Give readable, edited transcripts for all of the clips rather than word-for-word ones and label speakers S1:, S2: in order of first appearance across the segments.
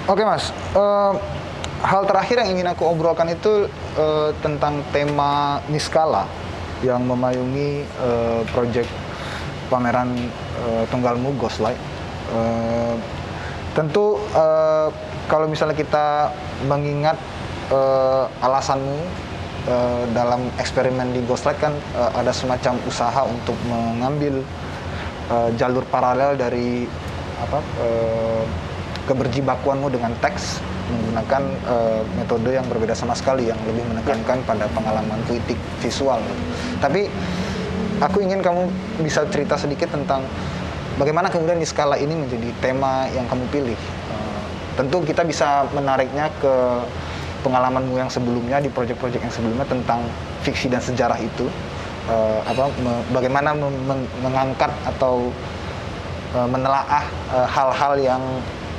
S1: Oke Mas, hal terakhir yang ingin aku obrolkan itu tentang tema Niskala yang memayungi proyek pameran tunggalmu Ghostlight. Tentu kalau misalnya kita mengingat alasanmu dalam eksperimen di Ghostlight kan ada semacam usaha untuk mengambil jalur paralel dari keberjibakuanmu dengan teks menggunakan metode yang berbeda sama sekali, yang lebih menekankan pada pengalaman puitik visual. Tapi aku ingin kamu bisa cerita sedikit tentang bagaimana kemudian Niskala ini menjadi tema yang kamu pilih. Tentu kita bisa menariknya ke pengalamanmu yang sebelumnya di proyek-proyek yang sebelumnya tentang fiksi dan sejarah itu, bagaimana mengangkat atau menelaah hal-hal yang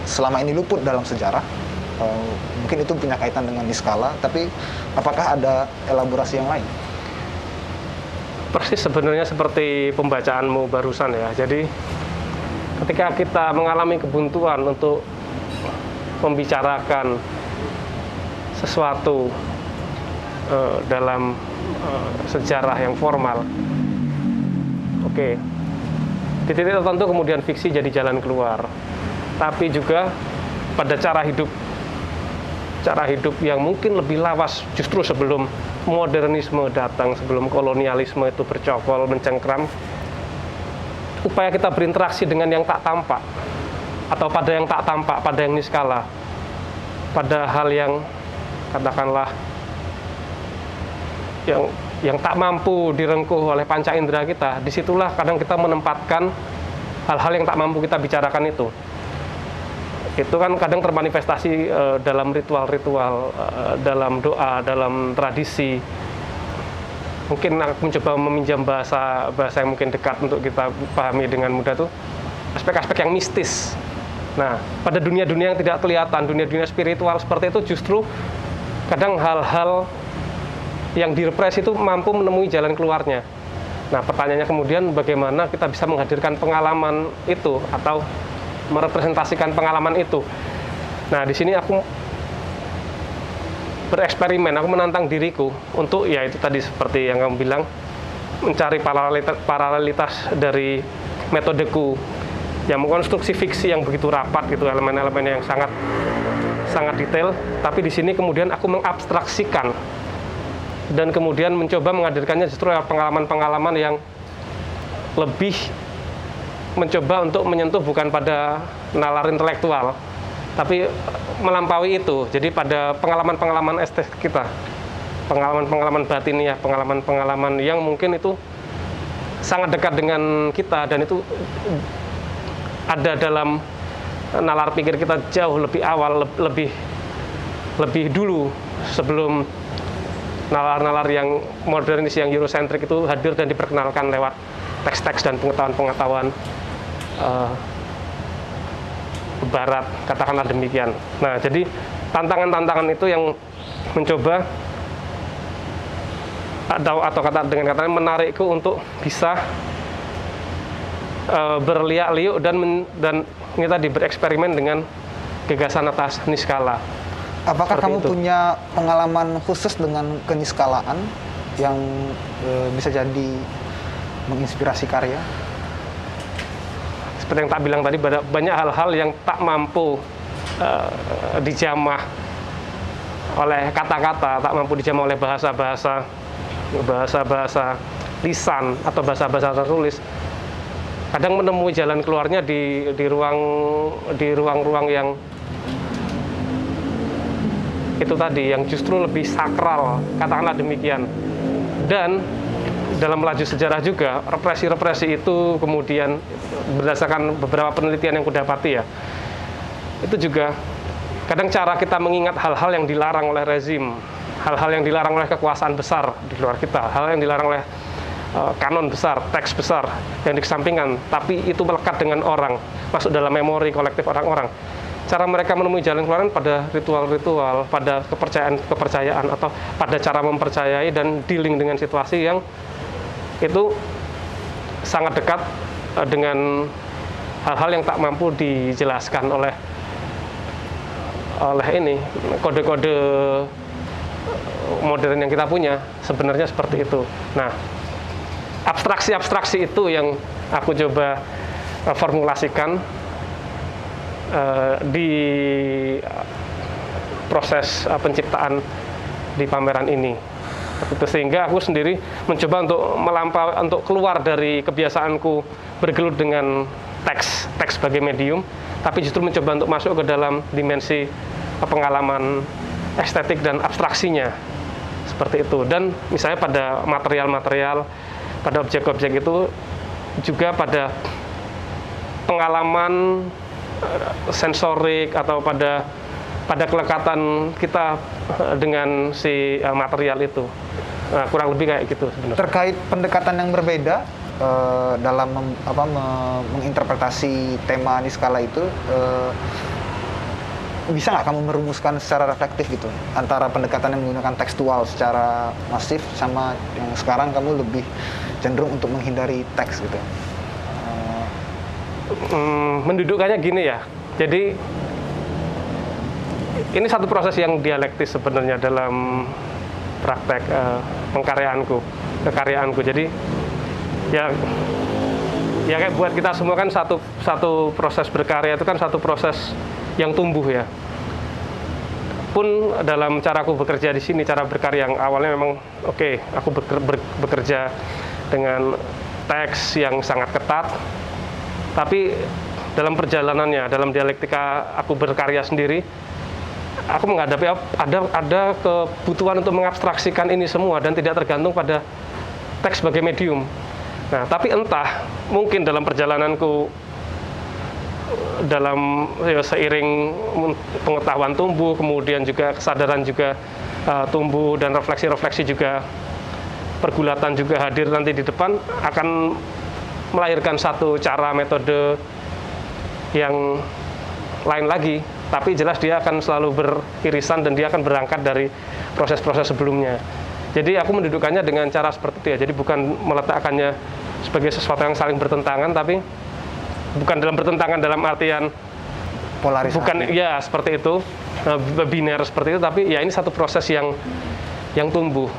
S1: selama ini luput dalam sejarah. Mungkin itu punya kaitan dengan Niskala, tapi apakah ada elaborasi yang lain?
S2: Persis sebenarnya seperti pembacaanmu barusan ya. Jadi ketika kita mengalami kebuntuan untuk membicarakan sesuatu dalam sejarah yang formal, oke, di titik tertentu kemudian fiksi jadi jalan keluar. Tapi juga pada cara hidup yang mungkin lebih lawas justru sebelum modernisme datang, sebelum kolonialisme itu bercokol, mencengkram, upaya kita berinteraksi dengan yang tak tampak, atau pada yang tak tampak, pada yang niskala, pada hal yang katakanlah yang tak mampu direngkuh oleh panca indera kita. Disitulah kadang kita menempatkan hal-hal yang tak mampu kita bicarakan itu. Itu kan kadang termanifestasi dalam ritual-ritual, dalam doa, dalam tradisi. Mungkin aku mencoba meminjam bahasa yang mungkin dekat untuk kita pahami dengan mudah tuh aspek-aspek yang mistis. Nah, pada dunia-dunia yang tidak kelihatan, dunia-dunia spiritual seperti itu justru kadang hal-hal yang direpresi itu mampu menemui jalan keluarnya. Nah, pertanyaannya kemudian bagaimana kita bisa menghadirkan pengalaman itu atau merepresentasikan pengalaman itu. Nah, di sini aku bereksperimen, aku menantang diriku untuk, ya itu tadi seperti yang kamu bilang, mencari paralelitas dari metodeku yang mengkonstruksi fiksi yang begitu rapat gitu, elemen-elemen yang sangat detail. Tapi di sini kemudian aku mengabstraksikan dan kemudian mencoba menghadirkannya justru pengalaman-pengalaman yang lebih mencoba untuk menyentuh bukan pada nalar intelektual, tapi melampaui itu. Jadi pada pengalaman-pengalaman estetik kita, pengalaman-pengalaman batiniah, pengalaman-pengalaman yang mungkin itu sangat dekat dengan kita dan itu ada dalam nalar pikir kita jauh lebih awal, lebih dulu sebelum nalar-nalar yang modernis, yang eurosentrik itu hadir dan diperkenalkan lewat teks-teks dan pengetahuan-pengetahuan barat, katakanlah demikian. Nah, jadi tantangan-tantangan itu yang mencoba atau dengan katanya menarikku untuk bisa berliak-liuk dan ini tadi bereksperimen dengan gagasan atas niskala.
S1: Apakah
S2: Seperti
S1: kamu
S2: itu.
S1: punya pengalaman khusus dengan keniskalaan yang bisa jadi menginspirasi karya?
S2: Seperti yang tak bilang tadi, banyak hal-hal yang tak mampu dijamah oleh kata-kata, tak mampu dijamah oleh bahasa-bahasa lisan atau bahasa-bahasa tertulis. Kadang menemui jalan keluarnya di ruang-ruang yang itu tadi, yang justru lebih sakral, katakanlah demikian. Dan dalam laju sejarah juga, represi-represi itu kemudian berdasarkan beberapa penelitian yang kudapati ya, itu juga kadang cara kita mengingat hal-hal yang dilarang oleh rezim, hal-hal yang dilarang oleh kekuasaan besar di luar kita, hal yang dilarang oleh kanon besar, teks besar yang dikesampingkan, tapi itu melekat dengan orang, masuk dalam memori kolektif orang-orang. Cara mereka menemui jalan keluar pada ritual-ritual, pada kepercayaan atau pada cara mempercayai dan dealing dengan situasi yang itu sangat dekat dengan hal-hal yang tak mampu dijelaskan oleh oleh ini kode-kode modern yang kita punya sebenarnya seperti itu. Nah, abstraksi-abstraksi itu yang aku coba formulasikan di proses penciptaan di pameran ini. Sehingga aku sendiri mencoba untuk keluar dari kebiasaanku bergelut dengan teks sebagai medium, tapi justru mencoba untuk masuk ke dalam dimensi pengalaman estetik dan abstraksinya seperti itu. Dan misalnya pada material-material, pada objek-objek itu juga pada pengalaman sensorik atau pada kelekatan kita dengan si material itu. Nah, kurang lebih kayak gitu sebenarnya.
S1: Terkait pendekatan yang berbeda dalam menginterpretasi tema di skala itu, bisa nggak kamu merumuskan secara reflektif gitu antara pendekatan yang menggunakan tekstual secara masif sama yang sekarang kamu lebih cenderung untuk menghindari teks gitu?
S2: Mendudukkannya gini ya. Jadi ini satu proses yang dialektis sebenarnya dalam praktek kekaryaanku. Jadi ya kayak buat kita semua kan satu proses berkarya itu kan satu proses yang tumbuh ya. Pun dalam caraku bekerja di sini, cara berkarya yang awalnya memang aku bekerja dengan teks yang sangat ketat, tapi dalam perjalanannya, dalam dialektika aku berkarya sendiri, aku menghadapi ada kebutuhan untuk mengabstraksikan ini semua dan tidak tergantung pada teks sebagai medium. Nah, tapi entah mungkin dalam perjalananku seiring pengetahuan tumbuh, kemudian juga kesadaran juga tumbuh dan refleksi-refleksi juga pergulatan juga hadir nanti di depan akan melahirkan satu cara metode yang lain lagi, tapi jelas dia akan selalu beririsan dan dia akan berangkat dari proses-proses sebelumnya. Jadi aku mendudukkannya dengan cara seperti itu ya. Jadi bukan meletakkannya sebagai sesuatu yang saling bertentangan, tapi bukan bertentangan dalam artian
S1: polarisasi.
S2: Bukan ya seperti itu, biner seperti itu, tapi ya ini satu proses yang tumbuh.